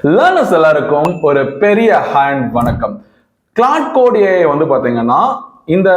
Learners எல்லாருக்கும் ஒரு பெரிய ஹேண்ட் வணக்கம். கிளாட் கோட் ஏஐ வந்து பாத்தீங்கன்னா இந்த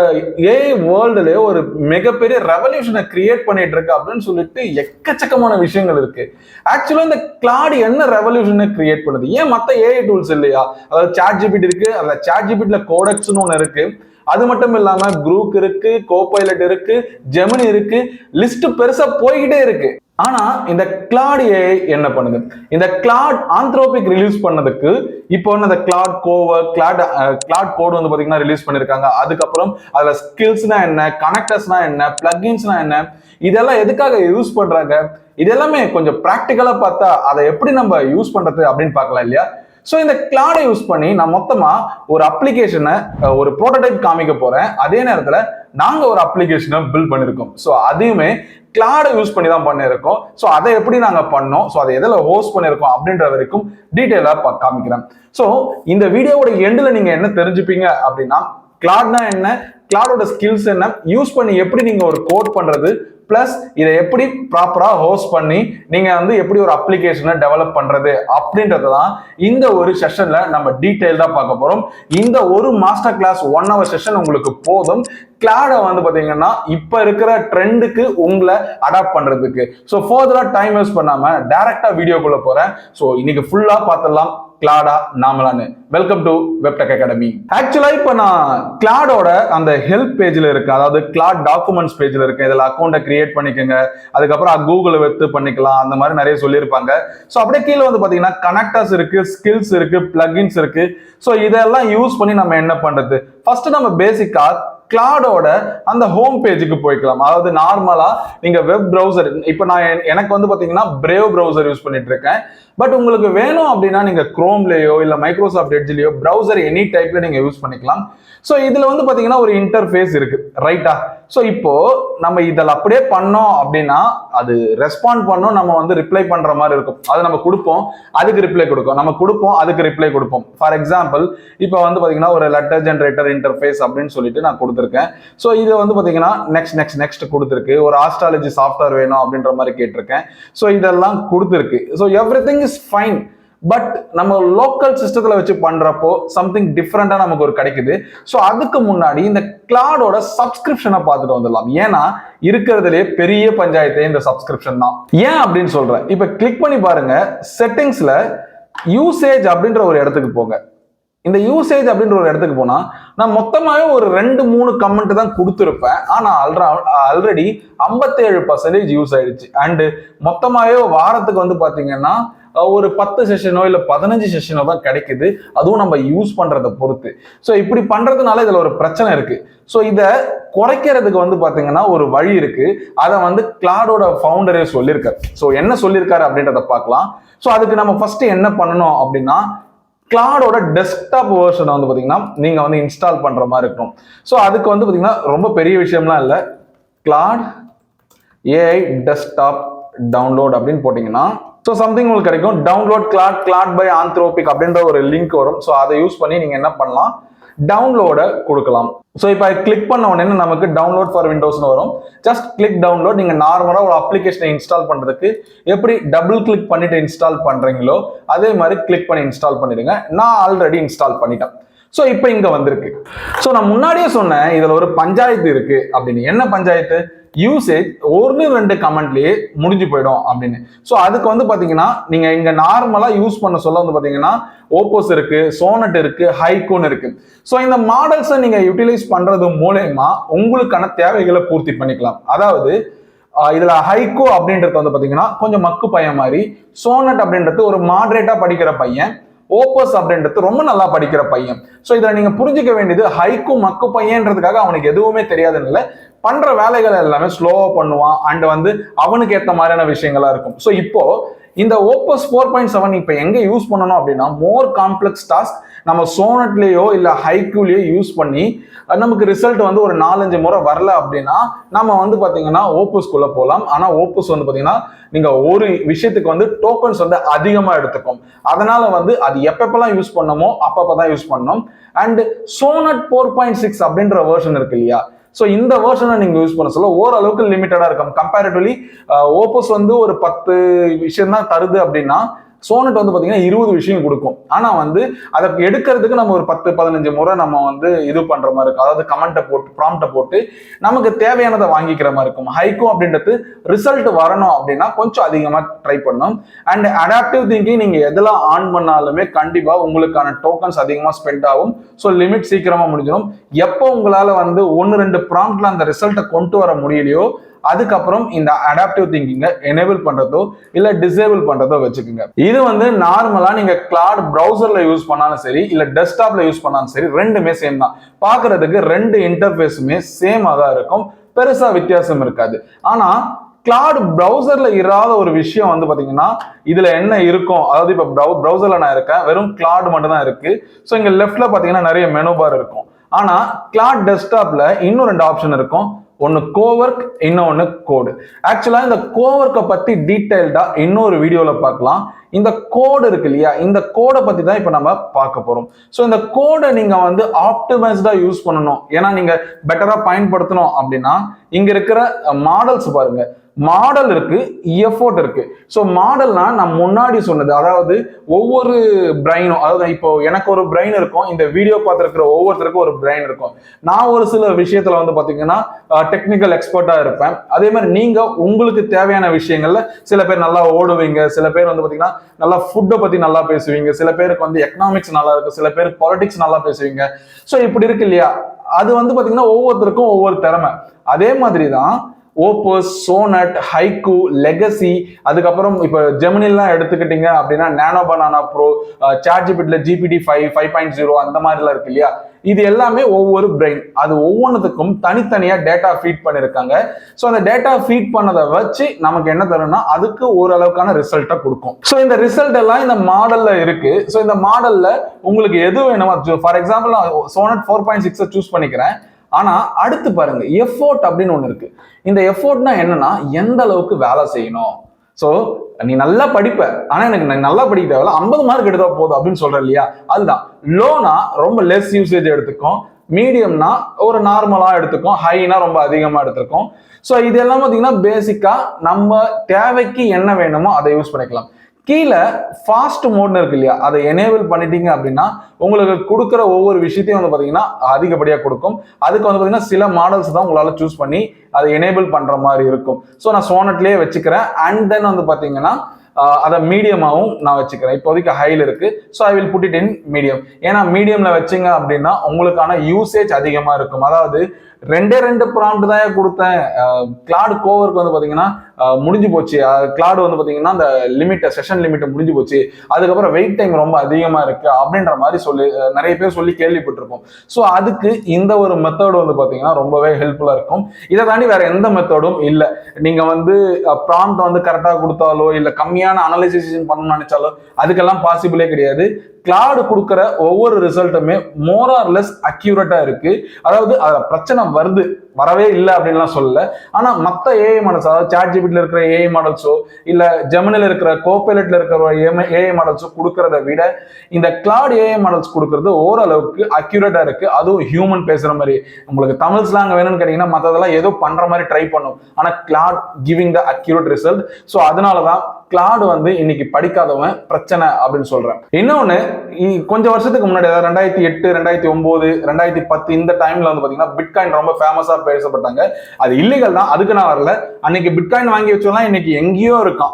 ஏஐ வேர்ல்டுல ஒரு மிகப்பெரிய ரெவல்யூஷனை கிரியேட் பண்ணிட்டு இருக்கு அப்படின்னு சொல்லிட்டு எக்கச்சக்கமான விஷயங்கள் இருக்கு. ஆக்சுவலா இந்த கிளாட் என்ன ரெவல்யூஷனை கிரியேட் பண்ணுது? ஏன் மத்த ஏஐ டூல்ஸ் இல்லையா? அதாவது சாட் ஜிபிடி இருக்கு, அதுல சாட் ஜிபிடில கோடெக்ஸ்னு ஒன்று இருக்கு. அது மட்டும் இல்லாம குரூக் இருக்கு, கோபைலட் இருக்கு, ஜெமினி இருக்கு, லிஸ்ட் பெருசா போய்கிட்டே இருக்கு. ஆனா இந்த கிளாட் ஏஐ என்ன பண்ணுது? இந்த கிளாட் ஆந்த்ரோபிக் ரிலீஸ் பண்ணதுக்கு இப்போ இந்த கிளாட் கோவர் கிளாட் கோட் வந்து பாத்தீங்கன்னா ரிலீஸ் பண்ணிருக்காங்க. அதுக்கப்புறம் அதுல ஸ்கில்ஸ்னா என்ன, கனெக்டர்ஸ்னா என்ன, பிளக்இன்ஸ்னா என்ன, இதெல்லாம் எதுக்காக யூஸ் பண்றாங்க? இது எல்லாமே கொஞ்சம் பிராக்டிக்கலா பார்த்தா அதை எப்படி நம்ம யூஸ் பண்றது அப்படின்னு பார்க்கலாம் இல்லையா? ஸோ இந்த கிளாடை யூஸ் பண்ணி நான் மொத்தமா ஒரு அப்ளிகேஷனை ஒரு ப்ரோட்டோடைப் காமிக்க போறேன். அதே நேரத்தில் நாங்க ஒரு அப்ளிகேஷனை பில்ட் பண்ணிருக்கோம். ஸோ அதையுமே கிளாடை யூஸ் பண்ணி தான் பண்ணிருக்கோம். ஸோ அதை எப்படி நாங்க பண்ணோம், ஸோ அதை எதில் ஹோஸ்ட் பண்ணிருக்கோம் அப்படின்ற வரைக்கும் டீட்டெயிலாக காமிக்கிறேன். ஸோ இந்த வீடியோவோட எண்டில் நீங்க என்ன தெரிஞ்சுப்பீங்க அப்படின்னா, கிளாட்னா என்ன, கிளாடோட ஸ்கில்ஸ் என்ன, யூஸ் பண்ணி எப்படி நீங்க ஒரு கோட் பண்றது, பிளஸ் இதை எப்படி ப்ராப்பரா ஹோஸ்ட் பண்ணி நீங்க வந்து எப்படி ஒரு அப்ளிகேஷனை டெவலப் பண்றது அப்படின்றதான் இந்த ஒரு செஷன்ல நம்ம டீடைல்டா பார்க்க போறோம். இந்த ஒரு மாஸ்டர் கிளாஸ் 1 hour செஷன் உங்களுக்கு போதும் கிளாடை வந்து பாத்தீங்கன்னா இப்ப இருக்கிற ட்ரெண்டுக்கு உங்களை அடாப்ட் பண்றதுக்கு. ஸோ ஃபர்தரா டைம் வேஸ்ட் பண்ணாம டைரக்டா வீடியோக்குள்ள போறேன். ஸோ இன்னைக்கு ஃபுல்லா பார்த்துடலாம் கிளாடா நாமலான்னு. வெல்கம் டு வெப்டெக் அகாடமி. ஆக்சுவலா இப்ப நான் கிளாடோட அந்த ஹெல்ப் பேஜ்ல இருக்கு, அதாவது கிளாட் டாக்குமெண்ட்ஸ் பேஜ்ல இருக்கு. இதுல அக்கௌண்ட்டை கிரியேட் பண்ணிக்கோங்க, அதுக்கப்புறம் கூகுள் வெப்ட் பண்ணிக்கலாம், அந்த மாதிரி நிறைய சொல்லியிருப்பாங்க. ஸோ அப்படியே கீழே வந்து பாத்தீங்கன்னா கனெக்டர்ஸ் இருக்கு, ஸ்கில்ஸ் இருக்கு, பிளக்இன்ஸ் இருக்கு. ஸோ இதெல்லாம் யூஸ் பண்ணி நம்ம என்ன பண்றது? ஃபர்ஸ்ட் நம்ம பேசிக்கா கிளாடோட அந்த ஹோம் பேஜுக்கு போய்க்கலாம். அதாவது நார்மலா நீங்க வெப் பிரவுசர், இப்ப நான் எனக்கு வந்து பாத்தீங்கன்னா பிரேவ் பிரவுசர் யூஸ் பண்ணிட்டு இருக்கேன். பட் உங்களுக்கு வேணும் அப்படின்னா நீங்க குரோம்லயோ இல்ல மைக்ரோசாஃப்ட் எட்ஜ்லயோ பிரவுசர் எனி டைப்ல நீங்க யூஸ் பண்ணிக்கலாம். ஸோ இதுல வந்து பாத்தீங்கன்னா ஒரு இன்டர்ஃபேஸ் இருக்கு, ரைட்டா? ஸோ இப்போ நம்ம இதில் அப்படியே பண்ணோம் அப்படின்னா அது ரெஸ்பாண்ட் பண்ணோம், நம்ம வந்து ரிப்ளை பண்ற மாதிரி இருக்கும். அது நம்ம கொடுப்போம், அதுக்கு ரிப்ளை கொடுக்கும், நம்ம கொடுப்போம், அதுக்கு ரிப்ளை கொடுப்போம். ஃபார் எக்ஸாம்பிள் இப்போ வந்து பாத்தீங்கன்னா ஒரு லெட்டர் ஜென்ரேட்டர் இன்டர்ஃபேஸ் அப்படின்னு சொல்லிட்டு நான் கொடுத்துருக்கேன். ஸோ இது வந்து பாத்தீங்கன்னா நெக்ஸ்ட் கொடுத்துருக்கு. ஒரு ஆஸ்ட்ராலஜி சாஃப்ட்வேர் வேணும் அப்படின்ற மாதிரி கேட்டிருக்கேன். ஸோ இதெல்லாம் கொடுத்துருக்கு. So every thing is fine. But நம்ம லோக்கல் சிஸ்டத்துல வச்சு பண்றப்போ சம்திங் டிஃப்ரெண்டா நமக்கு ஒரு கிடைக்குது. ஸோ அதுக்கு முன்னாடி இந்த கிளாடோட சப்ஸ்கிரிப்ஷனை பார்த்துட்டு வந்துடலாம். ஏன்னா இருக்கிறதுலே பெரிய பஞ்சாயத்தே இந்த சப்ஸ்கிரிப்ஷன் தான். ஏன் அப்படின்னு சொல்றேன். இப்ப கிளிக் பண்ணி பாருங்க, செட்டிங்ஸ்ல யூசேஜ் அப்படின்ற ஒரு இடத்துக்கு போங்க. இந்த யூசேஜ் அப்படின்ற ஒரு இடத்துக்கு போனா நான் மொத்தமாவே ஒரு 2-3 கமெண்ட் தான் கொடுத்துருப்பேன். ஆனா ஆல்ரெடி 57% யூஸ் ஆயிடுச்சு. அண்ட் மொத்தமாவே வாரத்துக்கு வந்து பாத்தீங்கன்னா ஒரு 10 செஷனோ இல்ல 15 செஷனோ தான் கிடைக்குது. அதுவும் நம்ம யூஸ் பண்றதை பொறுத்து. ஸோ இப்படி பண்றதுனால இதுல ஒரு பிரச்சனை இருக்கு. ஸோ இதை குறைக்கிறதுக்கு வந்து பாத்தீங்கன்னா ஒரு வழி இருக்கு. அதை வந்து கிளாடோட ஃபவுண்டரே சொல்லியிருக்காரு. ஸோ என்ன சொல்லியிருக்காரு அப்படின்றத பார்க்கலாம். ஸோ அதுக்கு நம்ம ஃபர்ஸ்ட் என்ன பண்ணணும் அப்படின்னா, கிளாடோட டெஸ்க்டாப் வெர்ஷனை வந்து பாத்தீங்கன்னா நீங்க வந்து இன்ஸ்டால் பண்ற மாதிரி இருக்கும். ஸோ அதுக்கு வந்து பாத்தீங்கன்னா ரொம்ப பெரிய விஷயம்லாம் இல்லை. கிளாட் ஏஐ டெஸ்க்டாப் டவுன்லோட் அப்படின்னு போட்டீங்கன்னா ஸோ சம்திங் உங்களுக்கு கிடைக்கும். டவுன்லோட் கிளாட் பை ஆந்த்ரோபிக் அப்படின்ற ஒரு லிங்க் வரும். ஸோ அதை யூஸ் பண்ணி நீங்க என்ன பண்ணலாம், டவுன்லோட கொடுக்கலாம். ஸோ இப்போ கிளிக் பண்ண உடனே நமக்கு டவுன்லோட் ஃபார் விண்டோஸ்னு வரும். Just click download. நீங்க நார்மலா ஒரு அப்ளிகேஷனை இன்ஸ்டால் பண்றதுக்கு எப்படி டபுள் கிளிக் பண்ணிட்டு இன்ஸ்டால் பண்றீங்களோ அதே மாதிரி கிளிக் பண்ணி இன்ஸ்டால் பண்ணிடுங்க. நான் ஆல்ரெடி இன்ஸ்டால் பண்ணிட்டேன். ஸோ இப்போ இங்க வந்திருக்கு. ஸோ நான் முன்னாடியே சொன்னேன் இதுல ஒரு பஞ்சாயத்து இருக்கு அப்படின்னு. என்ன பஞ்சாயத்து? யூசேஜ் 1-2 கமெண்ட்லயே முடிஞ்சு போயிடும் அப்படின்னு. ஸோ அதுக்கு வந்து பாத்தீங்கன்னா நீங்க இங்க நார்மலா யூஸ் பண்ண சொல்ல வந்து பாத்தீங்கன்னா ஓப்போஸ் இருக்கு, சோனட் இருக்கு, ஹைக்கூன் இருக்கு. ஸோ இந்த மாடல்ஸை நீங்க யூட்டிலைஸ் பண்றது மூலமா உங்களுக்கான தேவைகளை பூர்த்தி பண்ணிக்கலாம். அதாவது இதுல ஹைக்கூ அப்படின்றது வந்து பாத்தீங்கன்னா கொஞ்சம் மக்கு பையன் மாதிரி, சோனட் அப்படின்றது ஒரு மாடரேட்டா படிக்கிற பையன், ஓப்பஸ் அப்படின்றது ரொம்ப நல்லா படிக்கிற பையன். ஸோ இதுல நீங்க புரிஞ்சுக்க வேண்டியது, ஹைக்கூ மக்கு பையன்றதுக்காக அவனுக்கு எதுவுமே தெரியாதுன்னு இல்லை, பண்ற வேலைகள் எல்லாமே ஸ்லோவா பண்ணுவான். அண்ட் வந்து அவனுக்கு ஏற்ற மாதிரியான விஷயங்களா இருக்கும். ஸோ இப்போ இந்த ஓப்பஸ் 4.7 இப்போ எங்க யூஸ் பண்ணணும் அப்படின்னா, மோர் காம்ப்ளெக்ஸ் டாஸ்க் நம்ம சோனட்லயோ இல்ல ஹைக்கூலயோ யூஸ் பண்ணி நமக்கு ரிசல்ட் வந்து ஒரு 4-5 முறை வரல அப்படின்னா நம்ம வந்து பாத்தீங்கன்னா ஓப்பஸ்குள்ள போகலாம். ஆனா ஓப்பஸ் வந்து பாத்தீங்கன்னா நீங்க ஒரு விஷயத்துக்கு வந்து டோக்கன்ஸ் வந்து அதிகமா எடுத்துக்கும். அதனால வந்து அது எப்பப்பெல்லாம் யூஸ் பண்ணமோ அப்பப்பதான் யூஸ் பண்ணணும். அண்ட் சோனட் 4.6 அப்படின்ற வெர்ஷன் இருக்கு இல்லையா, ஸோ இந்த வெர்ஷனை நீங்க யூஸ் பண்ண சொல்ல ஓரளவுக்கு லிமிட்டடா இருக்கும். கம்பேரிட்டிவ்லி ஓப்போஸ் வந்து ஒரு 10 விஷயம் தான் தருது அப்படின்னா சோனட் வந்து பாத்தீங்கன்னா 20 விஷயம் கொடுக்கும். ஆனா வந்து அதை எடுக்கிறதுக்கு நம்ம ஒரு 10-15 முறை நம்ம வந்து இது பண்ற மாதிரி இருக்கும். அதாவது கமெண்ட்டை போட்டு ப்ராம்ப்டை போட்டு நமக்கு தேவையானதை வாங்கிக்கிற மாதிரி இருக்கும். ஹைக்கூ அப்படின்றது ரிசல்ட் வரணும் அப்படின்னா கொஞ்சம் அதிகமா ட்ரை பண்ணும். அண்ட் அடாப்டிவ் திங்கிங் நீங்க எதெல்லாம் ஆன் பண்ணாலுமே கண்டிப்பா உங்களுக்கான டோக்கன்ஸ் அதிகமா ஸ்பெண்ட் ஆகும். ஸோ லிமிட் சீக்கிரமா முடிஞ்சிடும். எப்போ உங்களால வந்து 1-2 ப்ராம்ப்ட்ல அந்த ரிசல்ட்டை கொண்டு வர முடியலையோ அதுக்கப்புறம் இந்த அடாப்டிவ் திங்கிங்கை எனேபிள் பண்றதோ இல்ல டிசேபிள் பண்றதோ வச்சுக்கோங்க. இது வந்து நார்மலா நீங்க கிளாட் பிரவுசர்ல யூஸ் பண்ணாலும் சரி இல்ல டெஸ்க்டாப்ல யூஸ் பண்ணாலும் சரி ரெண்டுமே சேம் தான். பாக்குறதுக்கு ரெண்டு இன்டர்ஃபேஸுமே சேமா தான் இருக்கும், பெருசா வித்தியாசம் இருக்காது. ஆனா கிளாட் பிரவுசர்ல இராத ஒரு விஷயம் வந்து பாத்தீங்கன்னா இதுல என்ன இருக்கும், அதாவது இப்ப பிரவுசர்ல நான் இருக்கேன், வெறும் கிளாட் மட்டும் தான் இருக்கு. ஸோ இங்க லெஃப்ட்ல பாத்தீங்கன்னா நிறைய மெனு பார் இருக்கும். ஆனா கிளாட் டெஸ்க்டாப்ல இன்னும் 2 ஆப்ஷன் இருக்கும். ஒன்னு கோவர்க், இன்னொன்னு கோடு. ஆக்சுவலா இந்த கோவர்க்கை பத்தி டீடைல்டா இன்னொரு வீடியோல பார்க்கலாம். இந்த கோடு இருக்கு இல்லையா, இந்த கோடை பத்தி தான் இப்ப நம்ம பார்க்க போறோம். ஸோ இந்த கோடை நீங்க வந்து ஆப்டிமைஸ்டா யூஸ் பண்ணணும். ஏன்னா நீங்க பெட்டரா பயன்படுத்தணும் அப்படின்னா இங்க இருக்கிற மாடல்ஸ் பாருங்க. மாடல் இருக்கு, எஃபோர்ட் இருக்கு. ஸோ மாடல்னா நான் முன்னாடி சொன்னது, அதாவது ஒவ்வொரு பிரைனும், அதாவது இப்போ எனக்கு ஒரு பிரைன் இருக்கும், இந்த வீடியோ பார்த்துருக்கிற ஒவ்வொருத்தருக்கும் ஒரு பிரைன் இருக்கும். நான் ஒரு சில விஷயத்துல வந்து பாத்தீங்கன்னா டெக்னிக்கல் எக்ஸ்பர்ட்டா இருப்பேன். அதே மாதிரி நீங்க உங்களுக்கு தேவையான விஷயங்கள்ல சில பேர் நல்லா ஓடுவீங்க, சில பேர் வந்து பாத்தீங்கன்னா நல்லா ஃபுட்டை பத்தி நல்லா பேசுவீங்க, சில பேருக்கு வந்து எக்கனாமிக்ஸ் நல்லா இருக்கு, சில பேருக்கு பாலிடிக்ஸ் நல்லா பேசுவீங்க. ஸோ இப்படி இருக்கு இல்லையா, அது வந்து பாத்தீங்கன்னா ஒவ்வொருத்தருக்கும் ஒவ்வொரு திறமை. அதே மாதிரி தான் ஓப்பஸ், சோனட், ஹைக்கூ, லெகசி, அதுக்கப்புறம் இப்போ ஜெமினிலாம் எடுத்துக்கிட்டீங்க அப்படின்னா நானோ பனானா ப்ரோ, சாட்ஜிபிட்ல GPT-5, 5.0 அந்த மாதிரிலாம் இருக்கு இல்லையா, இது எல்லாமே ஒவ்வொரு பிரெயின். அது ஒவ்வொன்றுத்துக்கும் தனித்தனியா டேட்டா ஃபீட் பண்ணியிருக்காங்க. ஸோ அந்த டேட்டா ஃபீட் பண்ணதை வச்சு நமக்கு என்ன தரும்னா அதுக்கு ஓரளவுக்கான ரிசல்ட்டை கொடுக்கும். ஸோ இந்த ரிசல்ட் எல்லாம் இந்த மாடல்ல இருக்கு. ஸோ இந்த மாடல்ல உங்களுக்கு எது வேணுமோ, ஃபார் எக்ஸாம்பிள் நான் சோனட் 4.6 சூஸ் பண்ணிக்கிறேன். ஆனா அடுத்து பாருங்க, எஃபோர்ட் அப்படின்னு ஒண்ணு இருக்கு. இந்த எஃபோர்ட்னா என்னன்னா எந்த அளவுக்கு வேலை செய்யணும். சோ நீ நல்லா படிப்ப, ஆனா எனக்கு நல்லா படிக்க தேவையில்ல, 50 மார்க் எடுத்தா போதும் அப்படின்னு சொல்ற இல்லையா, அதுதான். லோனா ரொம்ப லெஸ் யூசேஜ் எடுத்துக்கும், மீடியம்னா ஒரு நார்மலா எடுத்துக்கும், ஹைனா ரொம்ப அதிகமா எடுத்துக்கும். ஸோ இதெல்லாம் பார்த்தீங்கன்னா பேசிக்கா நம்ம தேவைக்கு என்ன வேணுமோ அதை யூஸ் பண்ணிக்கலாம். கீழே ஃபாஸ்ட் மோட்னு இருக்கு இல்லையா, அதை எனேபிள் பண்ணிட்டீங்க அப்படின்னா உங்களுக்கு கொடுக்குற ஒவ்வொரு விஷயத்தையும் வந்து பார்த்தீங்கன்னா அதிகப்படியாக கொடுக்கும். அதுக்கு வந்து பார்த்தீங்கன்னா சில மாடல்ஸ் தான் உங்களால் சூஸ் பண்ணி அதை எனேபிள் பண்ணுற மாதிரி இருக்கும். ஸோ நான் சோனட்லேயே வச்சுக்கிறேன். அண்ட் தென் வந்து பார்த்தீங்கன்னா அதை மீடியமாகவும் நான் வச்சுக்கிறேன். இப்போதைக்கு ஹைல இருக்கு. So I will put it in medium. ஏன்னா மீடியம்ல வச்சிங்க அப்படின்னா உங்களுக்கான யூசேஜ் அதிகமாக இருக்கும். அதாவது 2 ப்ராம்ப்ட் தான் கொடுத்தேன். கிளாட் கோவர்க்கு வந்து பார்த்தீங்கன்னா முடிஞ்சு போச்சு. கிளாட் வந்து பார்த்தீங்கன்னா அந்த செஷன் லிமிட் முடிஞ்சு போச்சு, அதுக்கப்புறம் வெயிட் டைம் ரொம்ப அதிகமாக இருக்கு அப்படின்ற மாதிரி நிறைய பேர் சொல்லி கேள்விப்பட்டிருப்போம். ஸோ அதுக்கு இந்த ஒரு மெத்தட் வந்து பார்த்தீங்கன்னா ரொம்பவே ஹெல்ப்ஃபுல்லாக இருக்கும். இதை தாண்டி வேற எந்த மெத்தடும் இல்லை. நீங்க வந்து ப்ராம்ப்ட் வந்து கரெக்டாக கொடுத்தாலோ இல்லை கம்மியான அனலைசேஷன் பண்ணணும்னு நினைச்சாலோ அதுக்கெல்லாம் பாசிபிளே கிடையாது. கிளாட் கொடுக்குற ஒவ்வொரு ரிசல்ட்டுமே மோர் ஆர் லெஸ் அக்யூரேட்டா இருக்கு. அதாவது பிரச்சனை வருது, வரவே இல்லை அப்படின்லாம் சொல்லல. ஆனா மற்ற ஏஐ மாடல்ஸ், அதாவது சாட்ஜிபிட்ல இருக்கிற ஏஐ மாடல்ஸோ இல்ல ஜெமினில இருக்கிற கோபைலட்ல இருக்கிற ஏஐ மாடல்ஸோ கொடுக்கறத விட இந்த கிளாட் ஏஐ மாடல்ஸ் கொடுக்கறது ஓரளவுக்கு அக்யூரேட்டா இருக்கு. அதுவும் ஹியூமன் பேசுற மாதிரி. உங்களுக்கு தமிழ் ஸ்லாங் வேணும்னு கேட்டீங்கன்னா மற்றதெல்லாம் ஏதோ பண்ற மாதிரி ட்ரை பண்ணும். ஆனா Claude giving the accurate result. So அதனாலதான் கிளாட் வந்து இன்னைக்கு படிக்காதவன் பிரச்சனை அப்படின்னு சொல்றேன். இன்னொன்னு, கொஞ்சம் வருஷத்துக்கு முன்னாடி, அதாவது 2008, 2009, 2010 இந்த டைம்ல வந்து பாத்தீங்கன்னா பிட்காயின் ரொம்ப ஃபேமஸா பேசப்பட்டாங்க. அது இல்லீகல் தான், அதுக்கு நான் வரல. அன்னைக்கு பிட்காயின் வாங்கி வச்சோம்னா இன்னைக்கு எங்கேயோ இருக்கான்.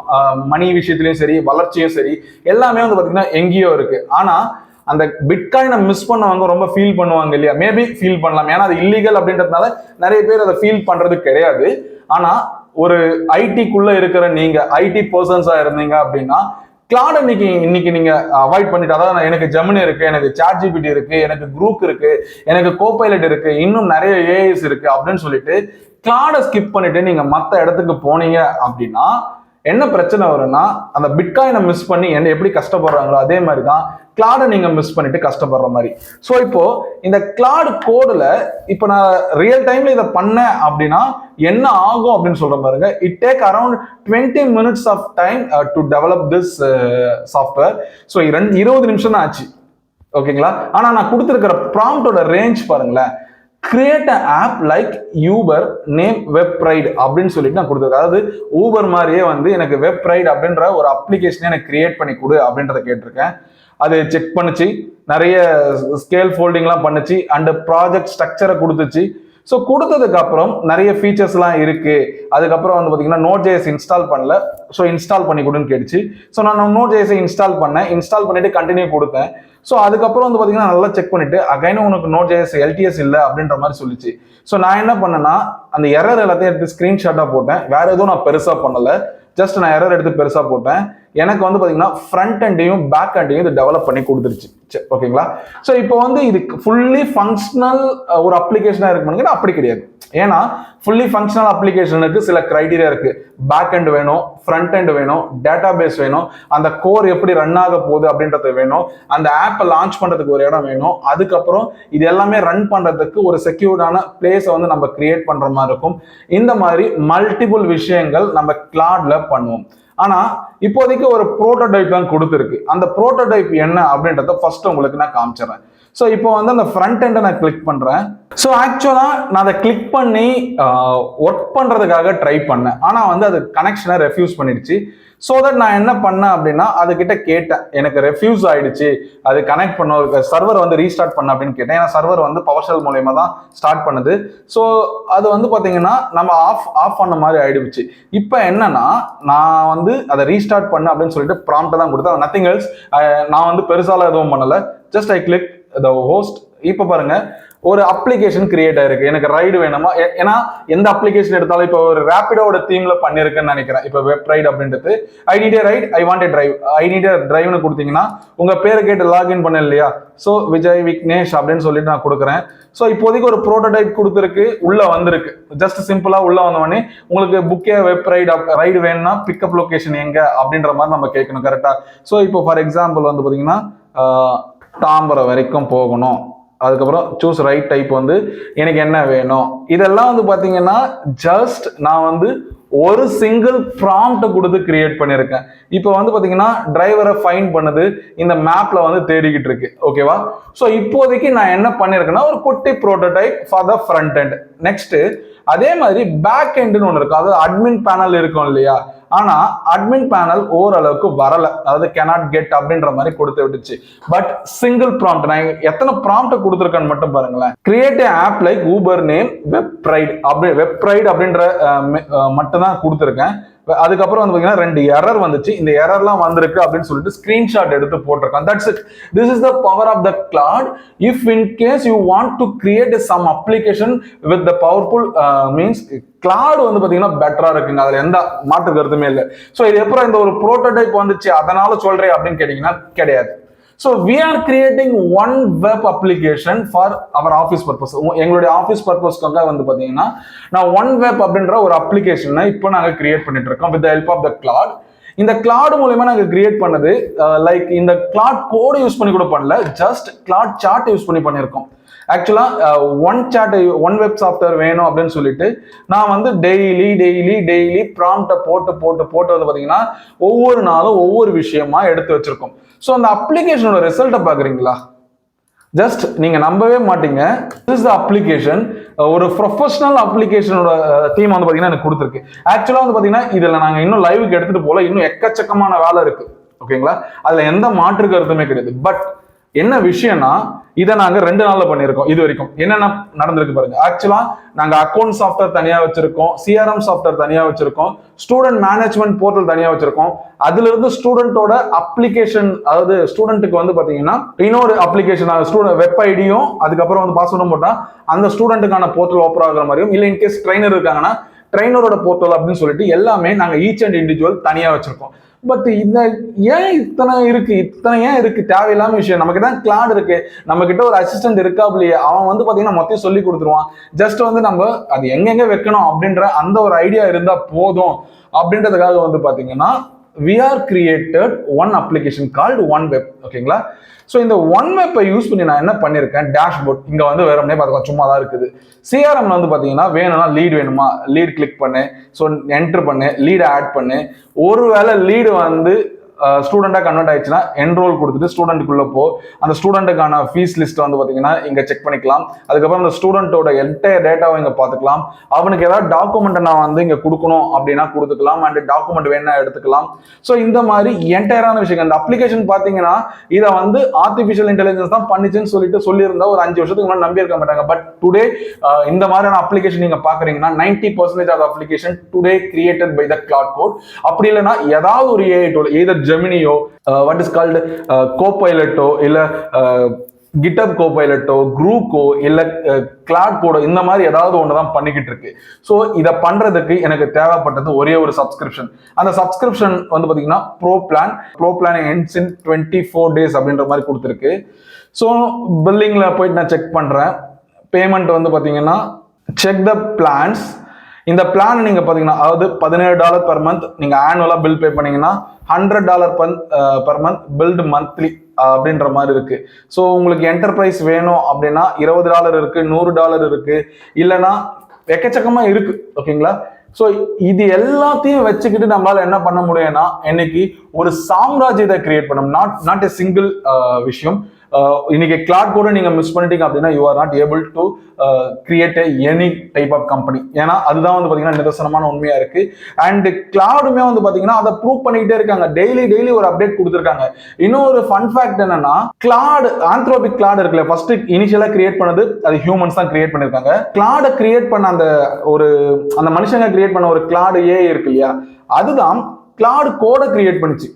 மணி விஷயத்திலயும் சரி, வளர்ச்சியும் சரி, எல்லாமே வந்து பாத்தீங்கன்னா எங்கேயோ இருக்கு. ஆனா அந்த பிட்காயினை மிஸ் பண்ணவங்க ரொம்ப ஃபீல் பண்ணுவாங்க இல்லையா, மேபி ஃபீல் பண்ணலாம். ஏன்னா அது இல்லீகல் அப்படின்றதுனால நிறைய பேர் அதை ஃபீல் பண்றது கிடையாது. ஆனா ஒரு ஐடிக்குள்ள இருக்கிற நீங்க ஐடி பர்சன்ஸா இருந்தீங்க அப்படின்னா கிளாட் இன்னைக்கு நீங்க அவாய்ட் பண்ணிட்டு, அதாவது எனக்கு ஜெமினி இருக்கு, எனக்கு சாட்ஜிபிடி இருக்கு, எனக்கு குரூப் இருக்கு, எனக்கு கோபைலட் இருக்கு, இன்னும் நிறைய ஏஐஸ் இருக்கு அப்படின்னு சொல்லிட்டு கிளாடை ஸ்கிப் பண்ணிட்டு நீங்க மற்ற இடத்துக்கு போனீங்க அப்படின்னா என்ன பிரச்சனை வரும்னா, அந்த பிட்காயினை மிஸ் பண்ணி என்ன எப்படி கஷ்டப்படுறாங்களோ அதே மாதிரி தான் கிளாடை நீங்க மிஸ் பண்ணிட்டு கஷ்டப்படுற மாதிரி. ஸோ இப்போ இந்த கிளாட் கோடுல இப்போ நான் ரியல் டைம்ல இதை பண்ணேன் அப்படின்னா என்ன ஆகும் அப்படின்னு சொல்ற பாருங்க. It take around 20 minutes of time to develop this software. So 20 நிமிஷம் தான் ஆச்சு, ஓகேங்களா. ஆனா நான் கொடுத்துருக்கிற ப்ராம்ப்டோட ரேஞ்ச் பாருங்களேன், create a app like Uber name web ride அப்படின்னு சொல்லிட்டு நான் கொடுத்துருக்கேன். அதாவது ஊபர் மாதிரியே வந்து எனக்கு வெப் ரைடு அப்படின்ற ஒரு அப்ளிகேஷனை எனக்கு கிரியேட் பண்ணி கொடு அப்படின்றத கேட்டிருக்கேன். அது செக் பண்ணுச்சு, நிறைய ஸ்கேல் ஃபோல்டிங்லாம் பண்ணுச்சு, அண்ட் ப்ராஜெக்ட் ஸ்ட்ரக்சரை கொடுத்துச்சு. ஸோ கொடுத்ததுக்கு அப்புறம் நிறைய ஃபீச்சர்ஸ்லாம் இருக்கு. அதுக்கப்புறம் வந்து பார்த்தீங்கன்னா Node.js இன்ஸ்டால் பண்ணல, ஸோ இன்ஸ்டால் பண்ணி கொடுன்னு கேட்டுச்சு. ஸோ நான் Node.js இன்ஸ்டால் பண்ணேன், இன்ஸ்டால் பண்ணிட்டு கண்டினியூ கொடுத்தேன். ஸோ அதுக்கப்புறம் வந்து பார்த்தீங்கன்னா நல்லா செக் பண்ணிட்டு அகைனும் உனக்கு Node.js LTS இல்லை அப்படின்ற மாதிரி சொல்லிச்சு. ஸோ நான் என்ன பண்ணேன்னா அந்த எரர் எல்லாத்தையும் எடுத்து ஸ்கிரீன்ஷாட்டாக போட்டேன். வேற எதுவும் நான் பெருசாக பண்ணலை, ஜஸ்ட் நான் எரர் எடுத்து பெருசாக போட்டேன். எனக்கு வந்து பார்த்தீங்கன்னா ஃப்ரண்ட் எண்டையும் பேக் எண்டையும் இது டெவலப் பண்ணி கொடுத்துருச்சு. ஓகேங்களா? ஸோ இப்போ வந்து இது ஃபுல்லி ஃபங்க்ஷனல் ஒரு அப்ளிகேஷனாக இருக்குன்னு அப்படி கிடையாது. ஏன்னா ஃபுல்லி ஃபங்க்ஷனல் அப்ளிகேஷனுக்கு சில கிரைடீரியா இருக்கு. பேக் எண்ட் வேணும், ஃப்ரண்ட் எண்ட் வேணும், டேட்டா பேஸ் வேணும், அந்த கோர் எப்படி ரன் ஆக போகுது அப்படின்றது வேணும், அந்த ஆப்பை லான்ச் பண்றதுக்கு ஒரு இடம் வேணும், அதுக்கப்புறம் இது எல்லாமே ரன் பண்றதுக்கு ஒரு செக்யூர்டான பிளேஸை வந்து நம்ம கிரியேட் பண்ற மாதிரி இருக்கும். இந்த மாதிரி மல்டிபிள் விஷயங்கள் நம்ம கிளாட்ல பண்ணுவோம். ஆனா இப்போதைக்கு ஒரு ப்ரோட்டோடைப் தான் கொடுத்துருக்கு. அந்த ப்ரோட்டோடைப் என்ன அப்படின்றத ஃபர்ஸ்ட் உங்களுக்கு நான் காமிச்சிடறேன். ஸோ இப்போ வந்து அந்த ஃப்ரண்ட் எண்டை நான் கிளிக் பண்றேன். ஸோ ஆக்சுவலா நான் அதை கிளிக் பண்ணி ஒர்க் பண்றதுக்காக ட்ரை பண்ணேன். ஆனா வந்து அது கனெக்ஷனை ரெஃப்யூஸ் பண்ணிடுச்சு. ஸோ தட் நான் என்ன பண்ணேன் அப்படின்னா அதுகிட்ட கேட்டேன், எனக்கு ரெஃப்யூஸ் ஆயிடுச்சு, அது கனெக்ட் பண்ண சர்வர் வந்து ரீஸ்டார்ட் பண்ண அப்படின்னு கேட்டேன். ஏன்னா சர்வர் வந்து பவர்ஷெல் மூலயமா தான் ஸ்டார்ட் பண்ணுது. ஸோ அது வந்து பார்த்தீங்கன்னா நம்ம ஆஃப் பண்ண மாதிரி ஆயிடுச்சு. இப்போ என்னன்னா நான் வந்து அதை ரீஸ்டார்ட் பண்ண அப்படின்னு சொல்லிட்டு ப்ராம்ப்ட் தான் கொடுத்தேன். Nothing else. நான் வந்து பெருசாலாம் எதுவும் பண்ணலை, just I click the host. இப்போ பாருங்க ஒரு அப்ளிகேஷன் கிரியேட் ஆயிருக்கு. எனக்கு ரைடு வேணுமா, ஏன்னா எந்த அப்ளிகேஷன் எடுத்தாலும் இப்போ ஒரு ரேபிடோட தீம்ல பண்ணிருக்குன்னு நினைக்கிறேன். இப்போ வெப் ரைடு அப்படின்றது I need a ride, I want a drive, I need a டிரைவ்னு கொடுத்தீங்கன்னா உங்க பேரை கேட்டு லாகின் பண்ண இல்லையா. ஸோ விஜய் விக்னேஷ் அப்படின்னு சொல்லிட்டு நான் கொடுக்குறேன். ஸோ இப்போதைக்கு ஒரு ப்ரோட்டோடைப் கொடுத்துருக்கு, உள்ள வந்திருக்கு. ஜஸ்ட் சிம்பிளா உள்ள வந்தவொடனே உங்களுக்கு புக்கே வெப் ரைடு வேணும்னா பிக்கப் லொகேஷன் எங்க அப்படின்ற மாதிரி நம்ம கேட்கணும் கரெக்டா. ஸோ இப்போ ஃபார் எக்ஸாம்பிள் வந்து பாத்தீங்கன்னா தாம்பரம் வரைக்கும் போகணும். அதுக்கப்புறம் சூஸ் ரைட் டைப் வந்து எனக்கு என்ன வேணும். இதெல்லாம் வந்து பாத்தீங்கன்னா ஜஸ்ட் நான் வந்து ஒரு சிங்கிள் ப்ராம்ப்ட் கொடுத்து கிரியேட் பண்ணியிருக்கேன். இப்போ வந்து பாத்தீங்கன்னா டிரைவரை ஃபைன் பண்ணுது, இந்த மேப்ல வந்து தேடிக்கிட்டு இருக்கு. ஓகேவா? ஸோ இப்போதைக்கு நான் என்ன பண்ணியிருக்கேன்னா ஒரு குட்டி prototype for the front end. Next அதே மாதிரி பேக் எண்ட்னு ஒன்று இருக்கும், அதாவது அட்மின் பேனல் இருக்கும் இல்லையா. ஆனா அட்மின் பேனல் ஓரளவுக்கு வரல, அதாவது cannot get அப்படின்ற மாதிரி கொடுத்து விட்டுச்சு. பட் சிங்கிள் ப்ராம்ப்ட் நான் எத்தனை ப்ராம்ப்ட் கொடுத்துருக்கேன்னு மட்டும் பாருங்களேன். Create a app like Uber name web ride அப்படின்ற மட்டும் தான் கொடுத்துருக்கேன். அதுக்கப்புறம் வந்து பாத்தீங்கன்னா 2 எரர் வந்துச்சு. இந்த எரர்லாம் வந்திருக்கு அப்படின்னு சொல்லிட்டு ஸ்கிரீன்ஷாட் எடுத்து போட்டிருக்கேன். That's it. This is the power of the Claude. If in case you want to create some application with the powerful means Claude வந்து பாத்தீங்கன்னா பெட்டரா இருக்குங்க, அதுல எந்த மாற்று கருத்துமே இல்லை. ஸோ இது எப்பறம் இந்த ஒரு ப்ரோட்டோடைப் வந்துச்சு அதனால சொல்றேன் அப்படின்னு கேட்டீங்கன்னா கிடையாது. So we are creating one web application for our office purpose. எங்களுடைய ஆஃபீஸ் பர்பஸ்க்காக வந்து பாத்தீங்கன்னா நான் ஒன் வெப் அப்படின்ற ஒரு அப்ளிகேஷனை இப்போ நாங்கள் கிரியேட் பண்ணிட்டு இருக்கோம் with the help of the Claude. இந்த கிளாட் மூலமா நாங்கள் கிரியேட் பண்ணது லைக் இந்த கிளாட் கோடு யூஸ் பண்ணி கூட பண்ணல, ஜஸ்ட் கிளாட் சார்ட் யூஸ் பண்ணி பண்ணியிருக்கோம். ஆக்சுவலா ஒன் வெப் சாஃப்ட்வேர் வேணும் அப்படின்னு சொல்லிட்டு நான் வந்து டெய்லி ப்ராம்ப்டை போட்டு வந்து பாத்தீங்கன்னா ஒவ்வொரு நாளும் ஒவ்வொரு விஷயமா எடுத்து வச்சிருக்கோம். ஸோ அந்த அப்ளிகேஷனோட ரிசல்ட்டை பாக்குறீங்களா, ஜஸ்ட் நீங்க நம்பவே மாட்டீங்க. திஸ் த அப்ளிகேஷன், ஒரு ப்ரொஃபஷனல் அப்ளிகேஷனோட தீம் வந்து பாத்தீங்கன்னா எனக்கு கொடுத்துருக்கு. ஆக்சுவலா வந்து பாத்தீங்கன்னா இதுல நாங்க இன்னும் லைவுக்கு எடுத்துட்டு போல, இன்னும் எக்கச்சக்கமான வேலை இருக்கு. ஓகேங்களா? அதுல எந்த மாற்று கருத்துமே கிடையாது. பட் என்ன விஷயம்னா இதை நாங்க 2 நாள்ல பண்ணிருக்கோம். இது வரைக்கும் என்னென்ன நடந்திருக்கு பாருங்க. ஆக்சுவலா நாங்க அக்கௌண்ட் சாஃப்ட்வேர் தனியா வச்சிருக்கோம், சிஆர்எம் சாஃப்ட்வேர் தனியா வச்சிருக்கோம், ஸ்டூடெண்ட் மேனேஜ்மெண்ட் போர்ட்டல் தனியா வச்சிருக்கோம். அதுல இருந்து ஸ்டூடெண்டோட அப்ளிகேஷன், அதாவது ஸ்டூடெண்ட்டுக்கு வந்து பாத்தீங்கன்னா இன்னொரு அப்ளிகேஷன் ஸ்டூடெண்ட் வெப் ஐடியும் அதுக்கப்புறம் வந்து பாஸ்வேர்டும் போட்டா அந்த ஸ்டூடெண்ட்டுக்கான போர்ட்டல் ஓப்பன் ஆகுற மாதிரியும், இல்ல இன்கேஸ் ட்ரைனர் இருக்காங்கன்னா ட்ரைனரோட போர்ட்டல் அப்படின்னு சொல்லிட்டு எல்லாமே நாங்க ஈச் அண்ட் இண்டிவிஜுவல் தனியா வச்சிருக்கோம். பட் இந்த இத்தனை இருக்கு தேவையில்லாம விஷயம். நம்ம கிட்ட கிளாட் இருக்கு, நம்ம கிட்ட ஒரு அசிஸ்டன்ட் இருக்காப்லையே, அவன் வந்து பாத்தீங்கன்னா மொத்தம் சொல்லி கொடுத்துருவான். ஜஸ்ட் வந்து நம்ம அது எங்கெங்க வைக்கணும் அப்படின்ற அந்த ஒரு ஐடியா இருந்தா போதும் அப்படின்றதுக்காக வந்து பாத்தீங்கன்னா we are created one application called one web. ஓகேங்களா? ஸோ இந்த ஒன் வெப்பை யூஸ் பண்ணி நான் என்ன பண்ணியிருக்கேன், டேஷ்போர்ட் இங்க வந்து வேற ஒன்னே பார்த்துக்கலாம், சும்மா தான் இருக்குது. சிஆர்எம்ல வந்து பாத்தீங்கன்னா வேணும்னா லீட் வேணுமா, லீட் கிளிக் பண்ணு, ஸோ என்டர் பண்ணு, லீட் ஆட் பண்ணு. ஒருவேளை லீடு வந்து ஸ்டூடெண்டா கன்வெர்ட் ஆயிடுச்சுன்னா என்ரோல் கொடுத்துட்டு ஸ்டூடெண்ட்டுக்குள்ள போ, அந்த ஸ்டூடெண்ட்டுக்கான ஃபீஸ் லிஸ்ட் வந்து பாத்தீங்கன்னா இங்க செக் பண்ணிக்கலாம். அதுக்கப்புறம் அந்த ஸ்டூடெண்டோட என்டையர் டேட்டாவை இங்க பாத்துக்கலாம். அவனுக்கு ஏதாவது டாக்குமெண்ட் நான் வந்து இங்க கொடுக்கணும் அப்படின்னா கொடுத்துக்கலாம், அண்ட் டாக்குமெண்ட் வேணா எடுத்துக்கலாம். ஸோ இந்த மாதிரி என்டையரான விஷயங்கள். இந்த அப்ளிகேஷன் பாத்தீங்கன்னா இதை வந்து ஆர்டிபிஷியல் இன்டெலிஜென்ஸ் தான் பண்ணிச்சுன்னு சொல்லியிருந்தா ஒரு 5 வருஷத்துக்கு முன்னாடி நம்பி இருக்க மாட்டாங்க. பட் டுடே இந்த மாதிரியான அப்ளிகேஷன் நீங்க பாக்குறீங்கன்னா 90% of application today created by the Claude code. அப்படி இல்லைன்னா ஏதாவது ஒரு ஏஐ டூல், எதர் ஜெமினியோ, வாட் இஸ் கால்டு கோபைலட்டோ, இல்ல கிட்டப் கோபைலட்டோ, குரூக்கோ, இல்ல கிளாட் கோடோ, இந்த மாதிரி ஏதாவது ஒண்ணுதான் பண்ணிக்கிட்டு இருக்கு. ஸோ இதை பண்றதுக்கு எனக்கு தேவைப்பட்டது ஒரே ஒரு சப்ஸ்கிரிப்ஷன். அந்த சப்ஸ்கிரிப்ஷன் வந்து பாத்தீங்கன்னா ப்ரோ பிளான் எண்ட்ஸ் இன் 24 days அப்படின்ற மாதிரி கொடுத்துருக்கு. ஸோ பில்லிங்ல போயிட்டு நான் செக் பண்றேன். பேமெண்ட் வந்து பாத்தீங்கன்னா செக் த பிளான்ஸ். இந்த பிளான் நீங்க பாத்தீங்கன்னா அதாவது $17 per month நீங்க ஆனுவலா பில் பே பண்ணீங்கன்னா $100 per month பில்டு மந்த்லி அப்படின்ற மாதிரி இருக்கு. ஸோ உங்களுக்கு என்டர்பிரைஸ் வேணும் அப்படின்னா $20 இருக்கு, $100 இருக்கு, இல்லைன்னா எக்கச்சக்கமா இருக்கு. ஓகேங்களா? ஸோ இது எல்லாத்தையும் வச்சுக்கிட்டு நம்மளால என்ன பண்ண முடியும்னா இன்னைக்கு ஒரு சாம்ராஜ்யத்தை கிரியேட் பண்ணணும். நாட் எ சிங்கிள் விஷயம். இன்னைக்கு கிளாட் கூட நீங்க மிஸ் பண்ணிட்டீங்க அப்படின்னா you are not able to create any type of company. ஏன்னா அதுதான் வந்து பாத்தீங்கன்னா நிதர்சனமான உண்மையா இருக்கு. அண்ட் கிளாடுமே வந்து பாத்தீங்கன்னா அதை ப்ரூவ் பண்ணிக்கிட்டே இருக்காங்க. டெய்லி ஒரு அப்டேட் கொடுத்துருக்காங்க. இன்னொரு ஃபன் ஃபேக்ட் என்னன்னா, கிளாட் ஆந்த்ரோபிக் கிளாட் இருக்குல்ல, ஃபர்ஸ்ட் இனிஷியலா கிரியேட் பண்ணது அது ஹியூமன்ஸ் தான் கிரியேட் பண்ணிருக்காங்க. கிளாட கிரியேட் பண்ண அந்த மனுஷங்க கிரியேட் பண்ண ஒரு கிளாடு ஏ இருக்கு இல்லையா, அதுதான் கிளாடு கோட கிரியேட் பண்ணுச்சு.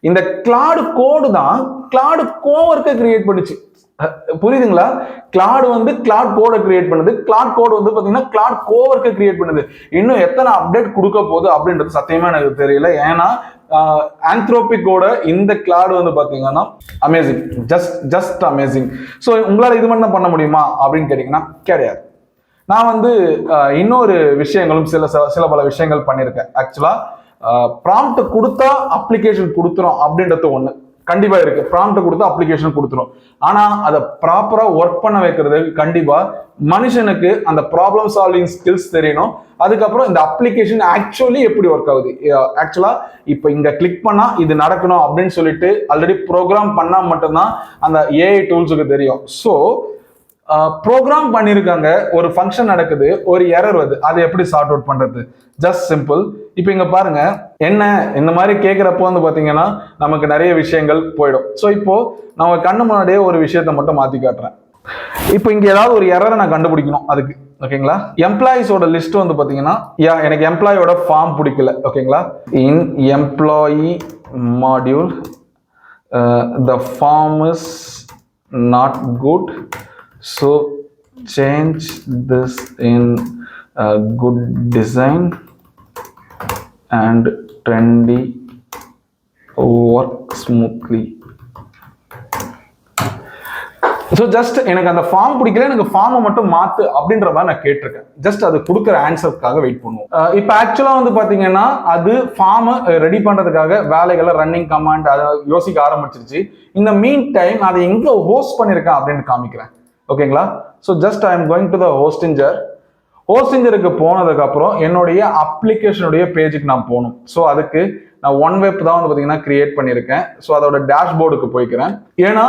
இந்த கிளாடு கோடு தான் கிளாடு கோவர்க்க கிரியேட் பண்ணுச்சு. புரியுதுங்களா? கிளாடு வந்து கிளாட் கோட கிரியேட் பண்ணுது, கிளாட் கோடு வந்து பாத்தீங்கன்னா கிளாட் கோவர்க்க கிரியேட் பண்ணுது. இன்னும் எத்தனை அப்டேட் கொடுக்க போகுது அப்படின்றது சத்தியமா எனக்கு தெரியல. ஏன்னா ஆந்த்ரோபிக்கோட இந்த கிளாடு வந்து பாத்தீங்கன்னா அமேசிங், ஜஸ்ட் அமேசிங். ஸோ உங்களால இது மட்டும் பண்ண முடியுமா அப்படின்னு கேட்டீங்கன்னா கிடையாது. நான் வந்து இன்னொரு விஷயங்களும் சில பல விஷயங்கள் பண்ணியிருக்கேன். ஆக்சுவலா ப்ராம்ப்ட் கொடுத்தா அப்ளிகேஷன் கொடுத்துரும் அப்படின்றது ஒண்ணு கண்டிப்பா இருக்கு. ப்ராம்ப்ட் கொடுத்தா அப்ளிகேஷன் கொடுத்துரும். ஆனா அதை ப்ராப்பரா ஒர்க் பண்ண வைக்கிறது கண்டிப்பா மனுஷனுக்கு அந்த ப்ராப்ளம் சால்விங் ஸ்கில்ஸ் தெரியணும். அதுக்கப்புறம் இந்த அப்ளிகேஷன் ஆக்சுவலி எப்படி ஒர்க் ஆகுது, ஆக்சுவலா இப்ப இங்க கிளிக் பண்ணா இது நடக்கணும் அப்படின்னு சொல்லிட்டு ஆல்ரெடி ப்ரோக்ராம் பண்ணா மட்டும்தான் அந்த ஏஐ டூல்ஸுக்கு தெரியும். ஸோ ப்ரோக்ராம் பண்ணியிருக்காங்க, ஒரு ஃபங்க்ஷன் நடக்குது, ஒரு எரர் வருது, அதை எப்படி சார்ட் அவுட் பண்றது? Just simple. இப்போ இங்க பாருங்க, என்ன இந்த மாதிரி கேட்கிறப்போ வந்து பாத்தீங்கன்னா நமக்கு நிறைய விஷயங்கள் போயிடும். ஸோ இப்போ நம்ம கண்ணு முன்னாடியே ஒரு விஷயத்த மட்டும் மாத்தி காட்டுறேன். இப்போ இங்க ஏதாவது ஒரு எரரை நான் கண்டுபிடிக்கணும் அதுக்கு. ஓகேங்களா? எம்ப்ளாயிஸோட லிஸ்ட் வந்து பாத்தீங்கன்னா எனக்கு எம்ப்ளாயோட ஃபார்ம் பிடிக்கல. ஓகேங்களா? In employee module the form is not good, so change this in good design and trendy, work smoothly. So just எனக்கு அந்த ஃபார்ம் பிடிக்கல, எனக்கு ஃபார்மை மட்டும் மாத்து அப்படின்ற மாதிரி நான் கேட்டிருக்கேன். ஜஸ்ட் அது கொடுக்குற ஆன்சருக்காக வெயிட் பண்ணுவோம். இப்போ ஆக்சுவலா வந்து பாத்தீங்கன்னா அது ஃபார்மை ரெடி பண்றதுக்காக வேலைகளை ரன்னிங் கமாண்ட் அதை யோசிக்க ஆரம்பிச்சிருச்சு. இந்த மீன் டைம் அதை எங்க ஹோஸ்ட் பண்ணிருக்கேன் அப்படின்னு காமிக்கிறேன். ஓகேங்களா? So just I am going to the ஹோஸ்டிஞ்சருக்கு போனதுக்கு அப்புறம் என்னுடைய அப்ளிகேஷனுடைய பேஜுக்கு நான் போகணும். ஸோ அதுக்கு நான் ஒன் வெப் தான் வந்து பாத்தீங்கன்னா கிரியேட் பண்ணியிருக்கேன். ஸோ அதோட டேஷ்போர்டுக்கு போய்க்கிறேன். ஏன்னா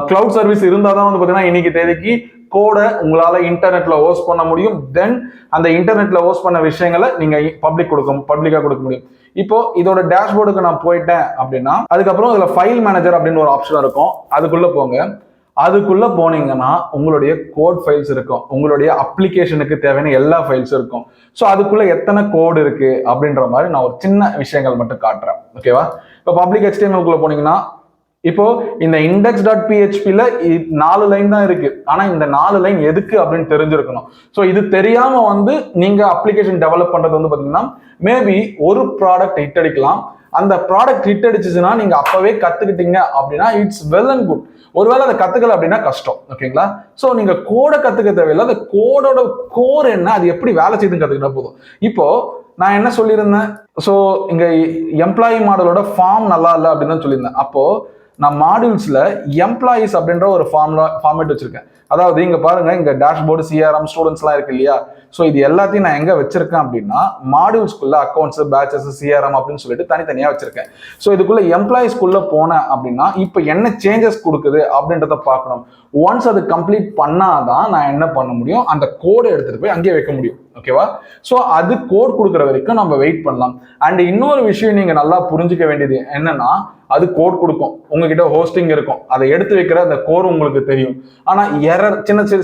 கிளவுட் சர்வீஸ் இருந்தால் தான் வந்து பாத்தீங்கன்னா இன்னைக்கு தேதிக்கு கோடை உங்களால இன்டர்நெட்ல ஹோஸ்ட் பண்ண முடியும். தென் அந்த இன்டர்நெட்ல ஹோஸ்ட் பண்ண விஷயங்களை நீங்க பப்ளிக்கா கொடுக்க முடியும். இப்போ இதோட டேஷ்போர்டுக்கு நான் போயிட்டேன் அப்படின்னா அதுக்கப்புறம் இதுல ஃபைல் மேனேஜர் அப்படின்னு ஒரு ஆப்ஷன் இருக்கும். அதுக்குள்ள போங்க. அதுக்குள்ள போனீங்கன்னா உங்களுடைய கோட் ஃபைல்ஸ் இருக்கும், உங்களுடைய அப்ளிகேஷனுக்கு தேவையான எல்லா ஃபைல்ஸும் இருக்கும். ஸோ அதுக்குள்ள எத்தனை கோடு இருக்கு அப்படின்ற மாதிரி நான் ஒரு சின்ன விஷயங்கள் மட்டும் காட்டுறேன். ஓகேவா? இப்போ பப்ளிக் HTML போனீங்கன்னா இப்போ இந்த index.phpல 4 லைன் தான் இருக்கு. ஆனா இந்த 4 லைன் எதுக்கு அப்படின்னு தெரிஞ்சிருக்கணும். ஸோ இது தெரியாம வந்து நீங்க அப்ளிகேஷன் டெவலப் பண்றது வந்து பாத்தீங்கன்னா மேபி ஒரு ப்ராடக்ட் ஹிட் அடிக்கலாம். அந்த ப்ராடக்ட் ஹிட் அடிச்சுன்னா நீங்க அப்பவே கத்துக்கிட்டீங்க அப்படின்னா இட்ஸ் வெல் அண்ட் குட். ஒருவேளை அதை கத்துக்கல அப்படின்னா கஷ்டம். ஓகேங்களா? ஸோ நீங்க கோடை கத்துக்க தேவையில்லை, அந்த கோடோட கோர் என்ன, அது எப்படி வேலை செய்யுதுன்னு கத்துக்கிட்டா போதும். இப்போ நான் என்ன சொல்லியிருந்தேன், ஸோ இங்க எம்ப்ளாயி மாடலோட ஃபார்ம் நல்லா இல்லை அப்படின்னு தான் சொல்லியிருந்தேன். அப்போ நான் மாடியூல்ஸ்ல எம்ப்ளாயிஸ் அப்படின்ற ஒரு ஃபார்மேட் வச்சிருக்கேன். அதாவது இங்க பாருங்க, இங்க டேஷ்போர்டு, சிஆர்எம், ஸ்டூடெண்ட்ஸ்லாம் இருக்கு இல்லையா? ஸோ இது எல்லாத்தையும் நான் எங்க வச்சிருக்கேன் அப்படின்னா மாடியூல்ஸ்குள்ள அக்கௌண்ட்ஸ், பேச்சஸ், சிஆர்எம் அப்படின்னு சொல்லிட்டு தனித்தனியா வச்சிருக்கேன். ஸோ இதுக்குள்ள எம்ப்ளாயிஸ்குள்ள போனேன் அப்படின்னா இப்போ என்ன சேஞ்சஸ் கொடுக்குது அப்படின்றத பார்க்கணும். ஒன்ஸ் அது கம்ப்ளீட் பண்ணாதான் நான் என்ன பண்ண முடியும், அந்த கோடை எடுத்துட்டு போய் அங்கேயே வைக்க முடியும். ஓகேவா? ஸோ அது கோட் கொடுக்குற வரைக்கும் நம்ம வெயிட் பண்ணலாம். அண்ட் இன்னொரு விஷயம் நீங்க நல்லா புரிஞ்சுக்க வேண்டியது என்னன்னா, அது கோட் கொடுக்கும், உங்ககிட்ட ஹோஸ்டிங் இருக்கும், அதை எடுத்து வைக்கிற அந்த கோர் உங்களுக்கு தெரியும். ஆனா எரர்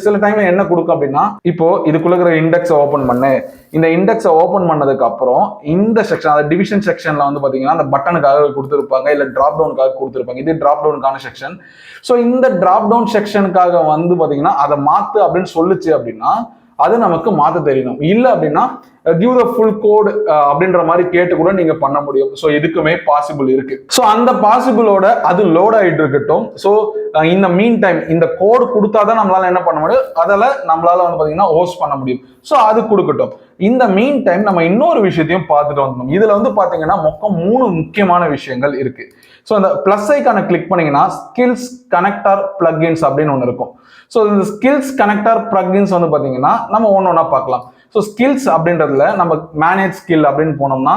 சில டைம்ல என்ன கொடுக்கும் அப்படின்னா, இப்போ இதுக்குள்ள இருக்கிற இண்டெக்ஸை ஓப்பன் பண்ணு, இந்த இண்டெக்ஸை ஓப்பன் பண்ணதுக்கு அப்புறம் இந்த செக்ஷன், அதாவது டிவிஷன் செக்ஷன்ல வந்து பாத்தீங்கன்னா அந்த பட்டனுக்காக கொடுத்துருப்பாங்க, இல்ல டிராப் டவுனுக்காக கொடுத்துருப்பாங்க. இது டிராப் டவுனுக்கான செக்ஷன். ஸோ இந்த டிராப் டவுன் செக்ஷனுக்காக வந்து பாத்தீங்கன்னா அதை மாத்து அப்படின்னு சொல்லுச்சு அப்படின்னா அது நமக்கு மாத்த தெரியணும். இல்ல அப்படின்னா கிவ் த ஃபுல் கோட் அப்படின்ற மாதிரி கேட்டு கூட நீங்க பண்ண முடியும். ஸோ இதுக்குமே பாசிபிள் இருக்கு. ஸோ அந்த பாசிபிளோட அது லோட் ஆயிட்டு இருக்கட்டும். ஸோ இந்த மீன் டைம் இந்த கோட் கொடுத்தாதான் நம்மளால என்ன பண்ண முடியும், அதில் நம்மளால வந்து பாத்தீங்கன்னா ஹோஸ்ட் பண்ண முடியும். ஸோ அது கொடுக்கட்டும். இந்த மீன் டைம் நம்ம இன்னொரு விஷயத்தையும் பார்த்துட்டு வந்தோம். இதுல வந்து பாத்தீங்கன்னா மொத்தம் 3 முக்கியமான விஷயங்கள் இருக்கு. ஸோ இந்த பிளஸ் ஐக்கான கிளிக் பண்ணீங்கன்னா ஸ்கில்ஸ் கனெக்டர் பிளக்இன்ஸ் அப்படின்னு ஒன்று இருக்கும். ஸோ இந்த ஸ்கில்ஸ் கனெக்டர் பிளக்இன்ஸ் வந்து பாத்தீங்கன்னா நம்ம ஒன்னொன்னா பார்க்கலாம். ஸோ ஸ்கில்ஸ் அப்படின்றதுல நம்ம மேனேஜ் ஸ்கில் அப்படின்னு போனோம்னா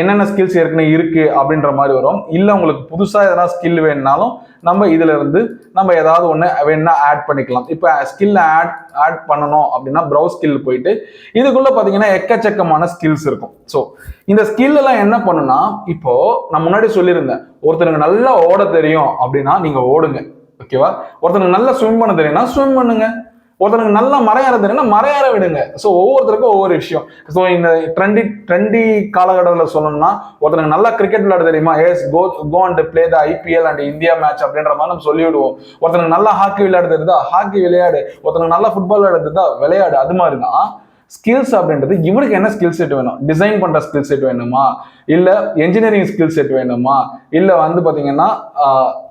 என்னென்ன ஸ்கில்ஸ் ஏற்கனவே இருக்கு அப்படின்ற மாதிரி வரும். இல்லை உங்களுக்கு புதுசாக எதனா ஸ்கில் வேணுனாலும் நம்ம இதுல இருந்து நம்ம ஏதாவது ஒன்று வேணா ஆட் பண்ணிக்கலாம். இப்போ ஸ்கில் ஆட் பண்ணணும் அப்படின்னா ப்ரௌஸ் ஸ்கில் போயிட்டு இதுக்குள்ள பார்த்தீங்கன்னா எக்கச்சக்கமான ஸ்கில்ஸ் இருக்கும். ஸோ இந்த ஸ்கில் எல்லாம் என்ன பண்ணுன்னா, இப்போ நான் முன்னாடி சொல்லியிருந்தேன், ஒருத்தருக்கு நல்லா ஓட தெரியும் அப்படின்னா நீங்க ஓடுங்க. ஓகேவா? ஒருத்தருக்கு நல்லா ஸ்விம் பண்ண தெரியும்னா ஸ்விம் பண்ணுங்க. ஒருத்தருக்கு நல்லா மறையாற தெரியும்னா மறையாற விடுங்க. ஸோ ஒவ்வொருத்தருக்கும் ஒவ்வொரு விஷயம். ஸோ இந்த ட்ரெண்டி காலகட்டத்தில் சொல்லணும்னா, ஒருத்தருக்கு நல்லா கிரிக்கெட் விளையாட தெரியுமா, yes go and play the IPL and India match அப்படின்ற மாதிரி நம்ம சொல்லி விடுவோம். ஒருத்தருக்கு நல்லா ஹாக்கி விளையாட தெரியுதா, ஹாக்கி விளையாடு. ஒருத்தருக்கு நல்லா ஃபுட்பால் விளையாட தெரியுதா, விளையாடு. அது மாதிரி தான் ஸ்கில்ஸ் அப்படின்றது இவனுக்கு என்ன ஸ்கில் செட் வேணும், டிசைன் பண்ற ஸ்கில் செட் வேணுமா, இல்ல என்ஜினியரிங் ஸ்கில் செட் வேணுமா, இல்ல வந்து பாத்தீங்கன்னா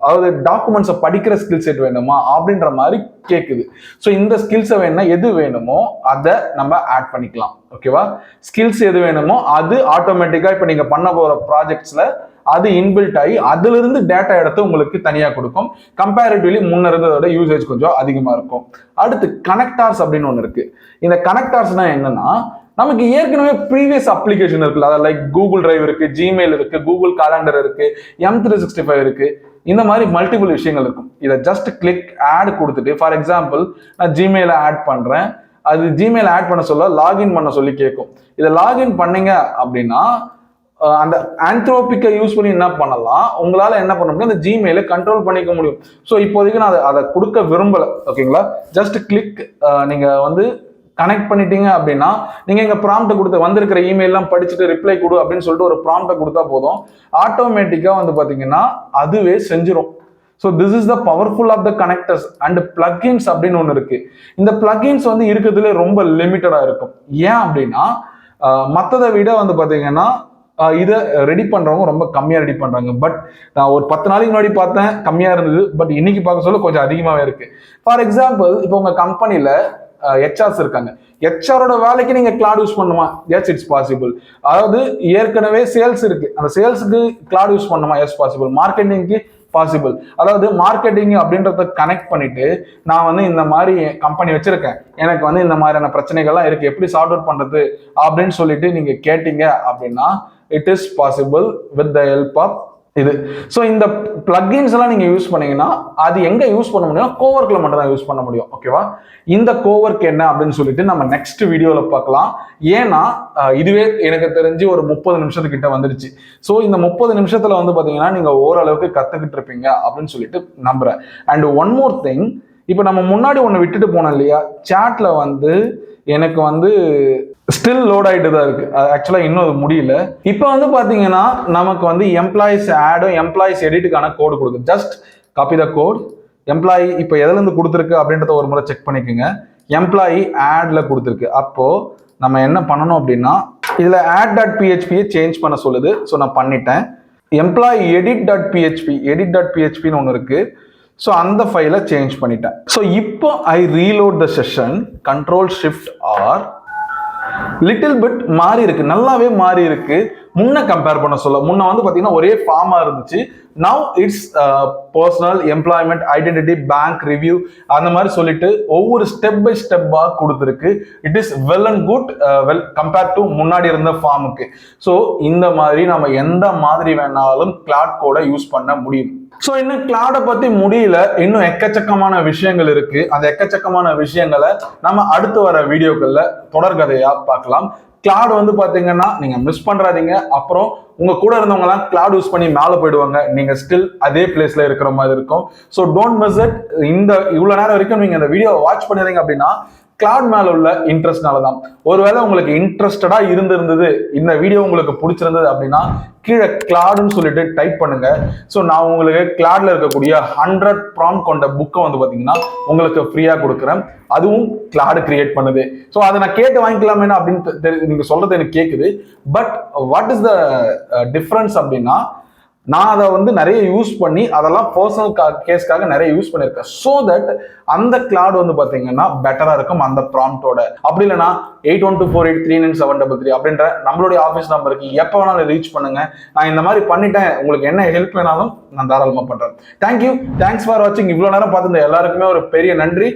அதாவது டாக்குமெண்ட்ஸை படிக்கிற ஸ்கில் செட் வேணுமா அப்படின்ற மாதிரி கேட்குது. ஸோ இந்த ஸ்கில்ஸை வேணும்னா எது வேணுமோ அதை நம்ம ஆட் பண்ணிக்கலாம். ஓகேவா? ஸ்கில்ஸ் எது வேணுமோ அது ஆட்டோமேட்டிக்கா இப்போ நீங்க பண்ண போற ப்ராஜெக்ட்ஸ்ல அது இன்பில்ட் ஆகி அதுல இருந்து டேட்டா எடுத்து உங்களுக்கு தனியா கொடுக்கும். கம்பேரிட்டிவ்லி முன்ன இருந்ததோட யூசேஜ் கொஞ்சம் அதிகமா இருக்கும். அடுத்து கனெக்டார்ஸ் அப்படின்னு ஒன்று இருக்கு. இந்த கனெக்டார்ஸ்னா என்னன்னா, நமக்கு ஏற்கனவே ப்ரீவியஸ் அப்ளிகேஷன் இருக்குல்ல, அதாவது லைக் கூகுள் டிரைவ் இருக்கு, ஜிமெயில் இருக்கு, கூகுள் காலண்டர் இருக்கு, M365 இருக்கு, இந்த மாதிரி மல்டிபிள் விஷயங்கள் இருக்கும். இதை ஜஸ்ட் கிளிக் ஆட் கொடுத்துட்டு, ஃபார் எக்ஸாம்பிள் நான் ஜிமெயில ஆட் பண்றேன், அது ஜிமெயில் ஆட் பண்ண சொல்ல லாகின் பண்ண சொல்லி கேட்கும். இதை லாகின் பண்ணீங்க அப்படின்னா அந்த ஆந்த்ரோபிக்கை யூஸ் பண்ணி என்ன பண்ணலாம், உங்களால என்ன பண்ண முடியும், அந்த ஜிமெயிலை கண்ட்ரோல் பண்ணிக்க முடியும். ஸோ இப்போதைக்கு நான் அதை கொடுக்க விரும்பல. ஓகேங்களா? ஜஸ்ட் கிளிக் நீங்க வந்து கனெக்ட் பண்ணிட்டீங்க அப்படின்னா நீங்க இங்க ப்ராம்ப்ட் கொடுத்து வந்திருக்கிற இமெயிலாம் படிச்சுட்டு ரிப்ளை கொடு அப்படின்னு சொல்லிட்டு ஒரு ப்ராம்ப்டை கொடுத்தா போதும், ஆட்டோமேட்டிக்கா வந்து பாத்தீங்கன்னா அதுவே செஞ்சிடும். So this is the powerful of the connectors and plugins அப்படின்னு ஒன்று இருக்கு. இந்த பிளக்இன்ஸ் வந்து இருக்கிறதுல ரொம்ப லிமிட்டடா இருக்கும். ஏன் அப்படின்னா மற்றதை விட வந்து பாத்தீங்கன்னா இதை ரெடி பண்றவங்க ரொம்ப கம்மியா ரெடி பண்றாங்க. பட் நான் ஒரு 10 நாளைக்கு முன்னாடி பார்த்தேன் கம்மியா இருந்தது, பட் இன்னைக்கு பார்க்க சொல்ல கொஞ்சம் அதிகமாவே இருக்கு. ஃபார் எக்ஸாம்பிள் இப்போ உங்க கம்பெனில ஹெச்ஆர்ஸ் இருக்காங்க, ஹெச்ஆரோட வேலைக்கு நீங்க கிளாட் யூஸ் பண்ணுமா? Yes, it's possible. அதாவது ஏற்கனவே சேல்ஸ் இருக்கு, அந்த சேல்ஸுக்கு கிளாட் யூஸ் பண்ணுமா? Yes, possible. மார்க்கெட்டிங்க்கு பாசிபிள். அதாவது மார்க்கெட்டிங் அப்படின்றத கனெக்ட் பண்ணிட்டு நான் வந்து இந்த மாதிரி கம்பெனி வச்சிருக்கேன், எனக்கு வந்து இந்த மாதிரியான பிரச்சனைகள்லாம் இருக்கு, எப்படி சார்ட் அவுட் பண்றது அப்படின்னு சொல்லிட்டு நீங்க கேட்டீங்க அப்படின்னா it is possible with the help of இது. ஸோ இந்த பிளக்இன்ஸ் எல்லாம் நீங்க யூஸ் பண்ணீங்கன்னா அது எங்க யூஸ் பண்ண முடியும், கோவர்க்ல மட்டும் தான் யூஸ் பண்ண முடியும். ஓகேவா? இந்த கோவர்க் என்ன அப்படின்னு சொல்லிட்டு நம்ம நெக்ஸ்ட் வீடியோல பார்க்கலாம். ஏன்னா இதுவே எனக்கு தெரிஞ்சு ஒரு 30 நிமிஷத்துக்கிட்ட வந்துடுச்சு. ஸோ இந்த 30 நிமிஷத்துல வந்து பாத்தீங்கன்னா நீங்க ஓரளவுக்கு கத்துக்கிட்டு இருப்பீங்க அப்படின்னு சொல்லிட்டு நம்புறேன். அண்ட் ஒன் மோர் திங், இப்போ நம்ம முன்னாடி ஒன்று விட்டுட்டு போனோம் இல்லையா, சாட்ல வந்து எனக்கு வந்து ஸ்டில் லோட் ஆகிட்டு தான் இருக்கு. ஆக்சுவலாக இன்னும் முடியல. இப்போ வந்து பார்த்தீங்கன்னா நமக்கு வந்து எம்ப்ளாயிஸ் ஆடும் எம்ப்ளாயிஸ் எடிட்டுக்கான கோடு கொடுக்கு. Just copy the code. Employee இப்போ எதுலேருந்து கொடுத்துருக்கு அப்படின்றத ஒரு முறை செக் பண்ணிக்கோங்க. எம்ப்ளாயி ஆட்ல கொடுத்துருக்கு. அப்போ நம்ம என்ன பண்ணணும் அப்படின்னா இதில் add.php சேஞ்ச் பண்ண சொல்லுது. ஸோ நான் பண்ணிட்டேன். எம்ப்ளாயி edit.phpன்னு ஒன்று இருக்கு. ஸோ அந்த ஃபைலை சேஞ்ச் பண்ணிட்டேன். ஸோ இப்போ I reload the session, Ctrl Shift R. Little bit மாறி இருக்கு, நல்லாவே மாறி இருக்கு. முன்ன கம்பேர் பண்ண சொல்ல. முன்ன வந்து பாத்தீங்கன்னா ஒரே ஃபார்மா இருந்துச்சு. Now it's personal, employment, identity, bank, review அந்த மாதிரி சொல்லிட்டு ஒவ்வொரு ஸ்டெப் பை ஸ்டெப்பா கொடுத்துருக்கு. It is well and good well compare to முன்னாடி இருந்த ஃபார்முக்கு. ஸோ இந்த மாதிரி நம்ம எந்த மாதிரி வேணாலும் கிளாட் கோடை யூஸ் பண்ண முடியும். ஸோ இன்னும் கிளாடை பத்தி முடியல, இன்னும் எக்கச்சக்கமான விஷயங்கள் இருக்கு. அந்த எக்கச்சக்கமான விஷயங்களை நம்ம அடுத்து வர வீடியோக்கள்ல தொடர்கதையா பார்க்கலாம். கிளாட் வந்து பாத்தீங்கன்னா நீங்க மிஸ் பண்றாதீங்க. அப்புறம் உங்க கூட இருந்தவங்க எல்லாம் கிளாட் யூஸ் பண்ணி மேல போயிடுவாங்க, நீங்க ஸ்டில் அதே பிளேஸ்ல இருக்கிற மாதிரி இருக்கும். So don't miss it. இந்த இவ்வளவு நேரம் வரைக்கும் நீங்க இந்த வீடியோ வாட்ச் பண்ணிருந்தீங்க அப்படின்னா கிளாட் மேல உள்ள இன்ட்ரெஸ்ட்னால தான். ஒருவேளை உங்களுக்கு இன்ட்ரெஸ்டடா இருந்திருந்தது, இந்த வீடியோ உங்களுக்கு பிடிச்சிருந்தது அப்படின்னா கீழே கிளாடுன்னு சொல்லிட்டு டைப் பண்ணுங்க. ஸோ நான் உங்களுக்கு கிளாட்ல இருக்கக்கூடிய 100 ப்ராம்ப்ட் கொண்ட புக்கை வந்து பாத்தீங்கன்னா உங்களுக்கு ஃப்ரீயா கொடுக்குறேன். அதுவும் கிளாடு கிரியேட் பண்ணுது. ஸோ அதை நான் கேட்டு வாங்கிக்கலாமே அப்படின்னு நீங்க சொல்றது எனக்கு கேட்குது. But what is the difference அப்படின்னா, நான் அதை வந்து நிறைய யூஸ் பண்ணி அதெல்லாம் பர்சனல் கேஸ்க்காக நிறைய யூஸ் பண்ணியிருக்கேன். ஸோ தட் அந்த கிளாட் வந்து பாத்தீங்கன்னா பெட்டரா இருக்கும் அந்த ப்ராம்ப்டோட. அப்படி இல்லைன்னா 8124839733 அப்படின்ற நம்மளுடைய ஆஃபீஸ் நம்பருக்கு எப்போ வேணாலும் ரீச் பண்ணுங்க. நான் இந்த மாதிரி பண்ணிட்டேன், உங்களுக்கு என்ன ஹெல்ப் வேணாலும் நான் தாராளமாக பண்றேன். தேங்க்யூ, தேங்க்ஸ் ஃபார் வாட்சிங். இவ்வளோ நேரம் பார்த்துருந்த எல்லாருக்குமே ஒரு பெரிய நன்றி.